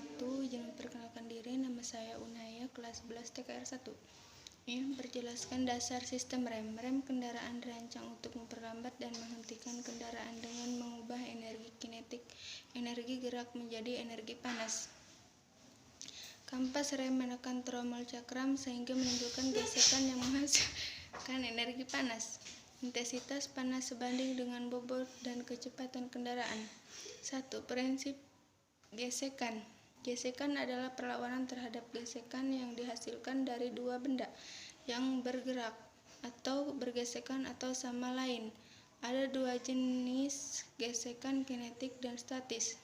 wabarakatuh. Izin memperkenalkan diri, nama saya Unaya, kelas 11 TKR 1. Ini memperjelaskan dasar sistem rem. Rem kendaraan dirancang untuk memperlambat dan menghentikan kendaraan dengan mengubah energi kinetik, energi gerak menjadi energi panas. Kampas rem menekan tromol cakram sehingga menimbulkan gesekan yang menghasilkan energi panas. Intensitas panas sebanding dengan bobot dan kecepatan kendaraan. 1. Prinsip gesekan. Gesekan adalah perlawanan terhadap gesekan yang dihasilkan dari dua benda yang bergerak atau bergesekan atau sama lain. Ada dua jenis gesekan, kinetik dan statis.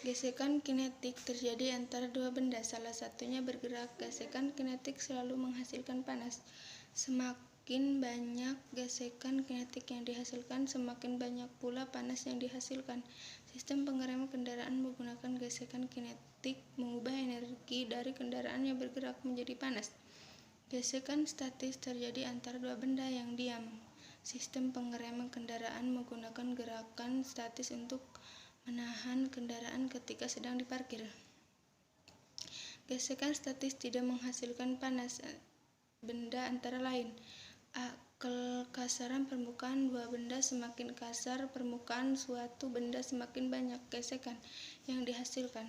Gesekan kinetik terjadi antara dua benda, salah satunya bergerak. Gesekan kinetik selalu menghasilkan panas. Semakin banyak gesekan kinetik yang dihasilkan, semakin banyak pula panas yang dihasilkan. Sistem pengereman kendaraan menggunakan gesekan kinetik mengubah energi dari kendaraan yang bergerak menjadi panas. Gesekan statis terjadi antara dua benda yang diam. Sistem pengereman kendaraan menggunakan gerakan statis untuk menahan kendaraan ketika sedang diparkir. Gesekan statis tidak menghasilkan panas benda antara lain. Kekasaran permukaan dua benda, semakin kasar permukaan suatu benda semakin banyak gesekan yang dihasilkan.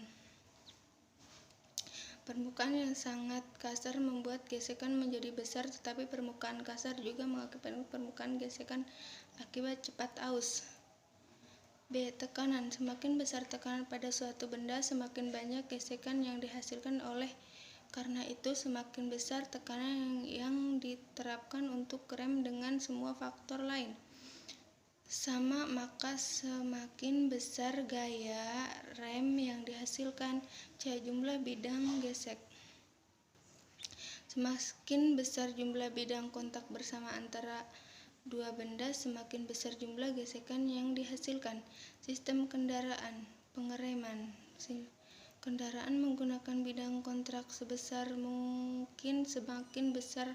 Permukaan yang sangat kasar membuat gesekan menjadi besar, tetapi permukaan kasar juga mengakibatkan permukaan gesekan akibat cepat aus. B. Tekanan. Semakin besar tekanan pada suatu benda, semakin banyak gesekan yang dihasilkan. Oleh karena itu, semakin besar tekanan yang diterapkan untuk rem dengan semua faktor lain sama, maka semakin besar gaya rem yang dihasilkan. C. Jumlah bidang gesek. Semakin besar jumlah bidang kontak bersama antara dua benda, semakin besar jumlah gesekan yang dihasilkan. Sistem kendaraan pengereman. Kendaraan menggunakan bidang kontrak sebesar mungkin. Semakin besar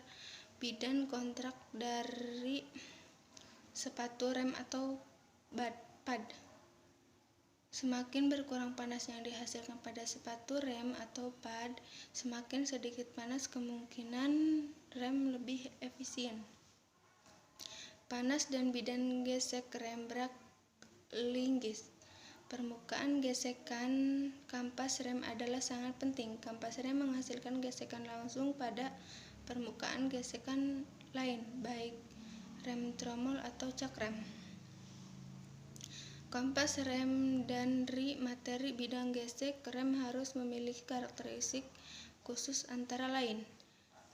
bidang kontrak dari sepatu rem atau pad, semakin berkurang panas yang dihasilkan pada sepatu rem atau pad. Semakin sedikit panas, kemungkinan rem lebih efisien. Panas dan bidang gesek rem brak linggis. Permukaan gesekan kampas rem adalah sangat penting. Kampas rem menghasilkan gesekan langsung pada permukaan gesekan lain, baik rem tromol atau cakram. Kampas rem dan materi bidang gesek rem harus memiliki karakteristik khusus, antara lain: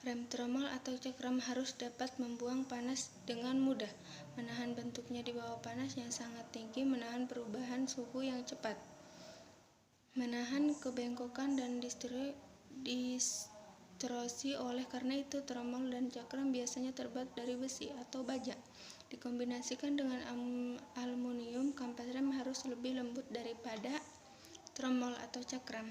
rem tromol atau cakram harus dapat membuang panas dengan mudah, menahan bentuknya di bawah panas yang sangat tinggi, menahan perubahan suhu yang cepat, menahan kebengkokan dan distorsi. Oleh karena itu, tromol dan cakram biasanya terbuat dari besi atau baja. Dikombinasikan dengan aluminium, kampas rem harus lebih lembut daripada tromol atau cakram.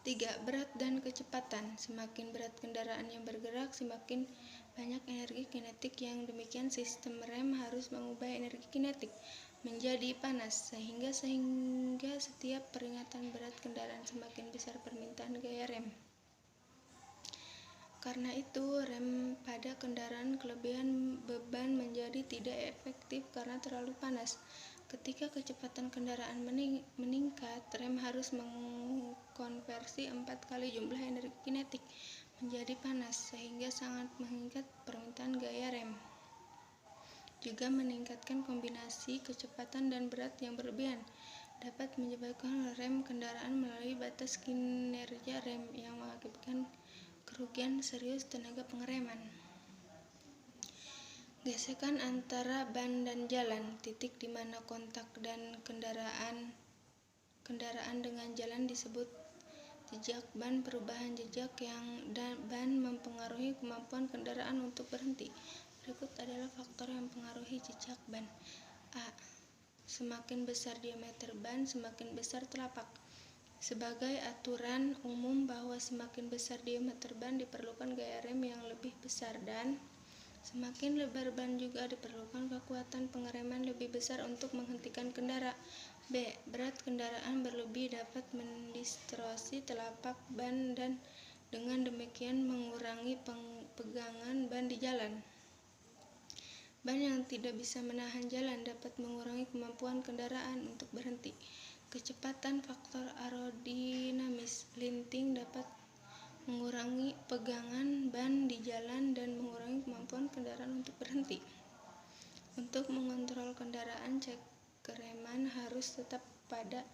3. Berat dan kecepatan. Semakin berat kendaraan yang bergerak, semakin banyak energi kinetik. Yang demikian, sistem rem harus mengubah energi kinetik menjadi panas, sehingga setiap peringatan berat kendaraan semakin besar permintaan gaya rem. Karena itu, rem pada kendaraan kelebihan beban menjadi tidak efektif karena terlalu panas. Ketika kecepatan kendaraan meningkat, rem harus mengkonversi 4 kali jumlah energi kinetik menjadi panas, sehingga sangat meningkat permintaan gaya rem. Juga meningkatkan kombinasi kecepatan dan berat yang berlebihan dapat menyebabkan rem kendaraan melalui batas kinerja rem yang mengakibatkan kerugian serius tenaga pengereman. Gesekan antara ban dan jalan. Titik di mana kontak dan kendaraan dengan jalan disebut jejak ban. Perubahan jejak ban mempengaruhi kemampuan kendaraan untuk berhenti. Berikut adalah faktor yang mempengaruhi jejak ban. A. Semakin besar diameter ban, semakin besar telapak. Sebagai aturan umum bahwa semakin besar diameter ban diperlukan gaya rem yang lebih besar, dan semakin lebar ban juga diperlukan kekuatan pengereman lebih besar untuk menghentikan kendaraan. B. Berat kendaraan berlebih dapat mendistorsi telapak ban dan dengan demikian mengurangi pegangan ban di jalan. Ban yang tidak bisa menahan jalan dapat mengurangi kemampuan kendaraan untuk berhenti. Kecepatan faktor aerodinamis linting dapat mengurangi pegangan ban di jalan dan mengurangi kemampuan kendaraan untuk berhenti. Untuk mengontrol kendaraan, cengkereman harus tetap pada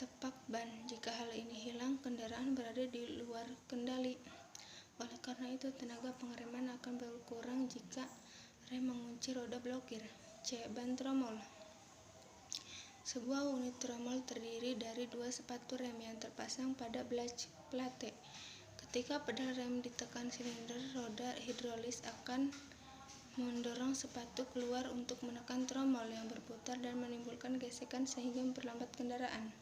tepak ban. Jika hal ini hilang, kendaraan berada di luar kendali. Oleh karena itu, tenaga pengereman akan berkurang jika rem mengunci roda blokir. C. Ban tromol. Sebuah unit tromol terdiri dari dua sepatu rem yang terpasang pada plate. Ketika pedal rem ditekan, silinder roda hidrolis akan mendorong sepatu keluar untuk menekan tromol yang berputar dan menimbulkan gesekan sehingga memperlambat kendaraan.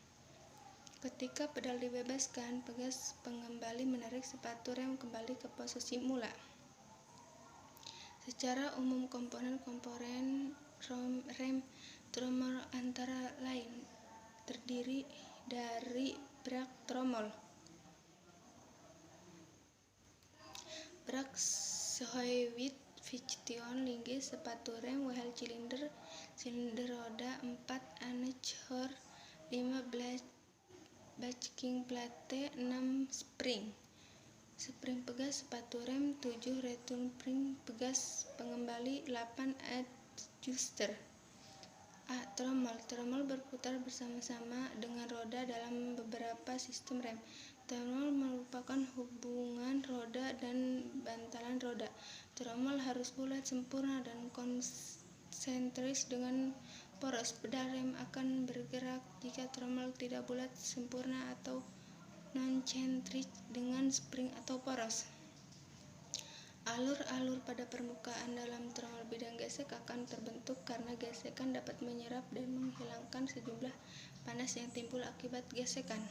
Ketika pedal dibebaskan, pegas pengembali menarik sepatu rem kembali ke posisi mula. Secara umum, komponen rem tromol antara lain terdiri dari brak tromol, brak Schweidt, Fiction, linggis, sepatu rem, well cylinder, silinder roda 4, anchor 5, backing plate 6, spring pegas sepatu rem 7, return spring pegas pengembali 8, adjuster. A. Tromol berputar bersama-sama dengan roda dalam beberapa sistem rem. Tromol merupakan hubungan roda dan bantalan roda. Tromol harus bulat, sempurna, dan konsentris dengan poros. Pedal rem akan bergerak jika tromol tidak bulat, sempurna, atau non-sentris dengan spring atau poros. Alur-alur pada permukaan dalam tromol bidang gesek akan terbentuk karena gesekan dapat menyerap dan menghilangkan sejumlah panas yang timbul akibat gesekan.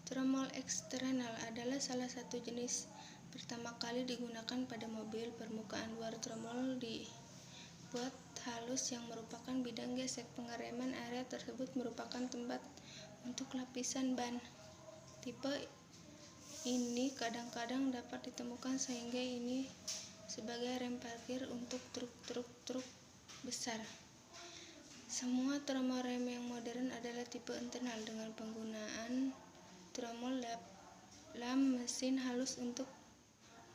Tromol eksternal adalah salah satu jenis pertama kali digunakan pada mobil. Permukaan luar tromol dibuat halus yang merupakan bidang gesek. Pengereman area tersebut merupakan tempat untuk lapisan ban. Tipe ini kadang-kadang dapat ditemukan sehingga ini sebagai rem parkir untuk truk besar. Semua tromol rem yang modern adalah tipe internal dengan penggunaan tromol dalam mesin halus untuk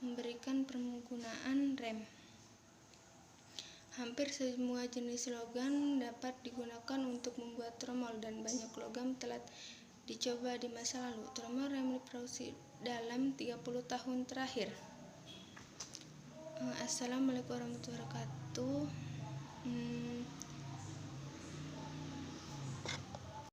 memberikan penggunaan rem. Hampir semua jenis logam dapat digunakan untuk membuat tromol dan banyak logam telah dicoba di masa lalu. Tromol rem diproduksi dalam 30 tahun terakhir. Assalamualaikum warahmatullahi wabarakatuh.